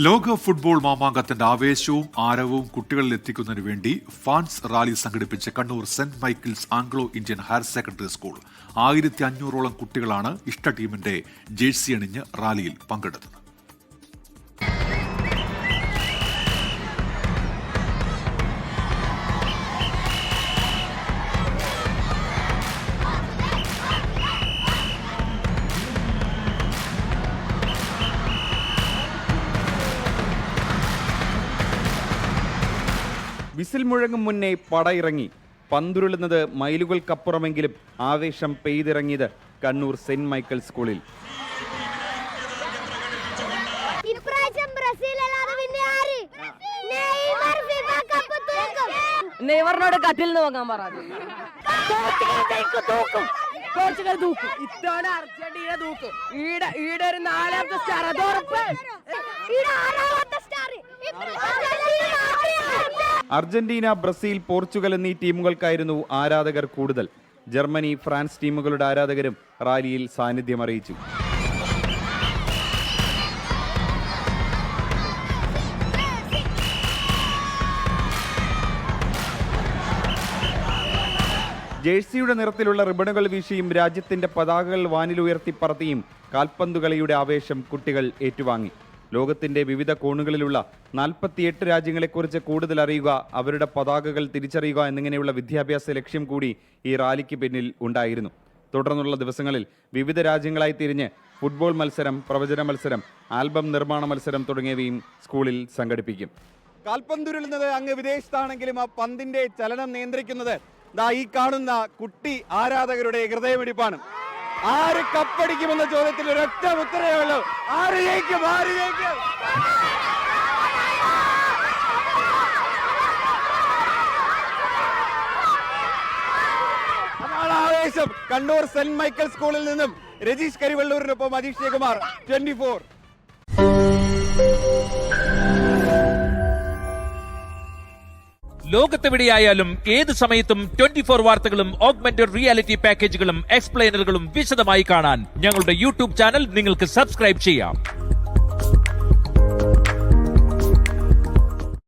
ലോക ഫുട്ബോൾ മാമാങ്കത്തിന്റെ ആവേശവും ആരവവും കുട്ടികളിൽ എത്തിക്കുന്നതിന് വേണ്ടി ഫാൻസ് റാലി സംഘടിപ്പിച്ച Kannur Saint Michael's Anglo Indian higher secondary school 1500ഓളം കുട്ടികളാണ് ഇഷ്ട ടീമിന്റെ ജേഴ്സി അണിഞ്ഞ് റാലിയിൽ പങ്കെടുത്തത്. വിസിൽ മുഴങ്ങും മുന്നേ പടയിറങ്ങി. പന്തുരുളുന്നത് മൈലുകൾക്കപ്പുറമെങ്കിലും ആവേശം പെയ്തിറങ്ങിയത് കണ്ണൂർ സെന്റ് മൈക്കിൾ സ്കൂളിൽ. നെയ്മറിനോട് കട്ടിൽ നിന്ന് വാങ്ങാൻ പറഞ്ഞു. പോർച്ചുഗൽ തൂക്കും, ഇത്തവണ അർജന്റീന തൂക്കും. ഈടെ ഒരു 4ാമത്തെ സ്റ്റാർ, അത് ഉറപ്പ്. അർജന്റീന, ബ്രസീൽ, പോർച്ചുഗൽ എന്നീ ടീമുകൾക്കായിരുന്നു ആരാധകർ കൂടുതൽ. ജർമ്മനി, ഫ്രാൻസ് ടീമുകളുടെ ആരാധകരും റാലിയിൽ സാന്നിധ്യം അറിയിച്ചു. ജേഴ്സിയുടെ നിറത്തിലുള്ള റിബണുകൾ വീശിയും രാജ്യത്തിന്റെ പതാകകൾ വാനിലുയർത്തി പറത്തിയും കാൽപന്തുകളിയുടെ ആവേശം കുട്ടികൾ ഏറ്റുവാങ്ങി. ലോകത്തിന്റെ വിവിധ കോണുകളിലുള്ള 48 രാജ്യങ്ങളെക്കുറിച്ച് കൂടുതൽ അറിയുക, അവരുടെ പതാകകൾ തിരിച്ചറിയുക എന്നിങ്ങനെയുള്ള വിദ്യാഭ്യാസ ലക്ഷ്യം കൂടി ഈ റാലിക്ക് പിന്നിൽ ഉണ്ടായിരുന്നു. തുടർന്നുള്ള ദിവസങ്ങളിൽ വിവിധ രാജ്യങ്ങളായി തിരിഞ്ഞ് ഫുട്ബോൾ മത്സരം, പ്രവചന മത്സരം, ആൽബം നിർമ്മാണ മത്സരം തുടങ്ങിയവയും സ്കൂളിൽ സംഘടിപ്പിക്കും. കാൽപന്തുരുളുന്നത് അങ്ങ് വിദേശത്താണെങ്കിലും ആ പന്തിന്റെ ചലനം നിയന്ത്രിക്കുന്നത് ഈ കാണുന്ന കുട്ടി ആരാധകരുടെ ഹൃദയമിടിപ്പാണ്. ആര് കപ്പടിക്കുമെന്ന ചോദ്യത്തിൽ ഒരൊറ്റ ഉത്തരവേ ഉള്ളൂ: ആര് ജയിക്കും, ആര് ജയിക്കും? അതാണ് ആവേശം. കണ്ണൂർ സെന്റ് മൈക്കിൾ സ്കൂളിൽ നിന്നും രജീഷ് കരിവള്ളൂരിനൊപ്പം അജീഷ് ജയകുമാർ, 24. ലോകത്തെവിടെയായാലും ഏത് സമയത്തും 24 വാർത്തകളും ഓഗ്മെന്റഡ് റിയാലിറ്റി പാക്കേജുകളും എക്സ്പ്ലെയിനറുകളും വിശദമായി കാണാൻ ഞങ്ങളുടെ യൂട്യൂബ് ചാനൽ നിങ്ങൾക്ക് സബ്സ്ക്രൈബ് ചെയ്യാം.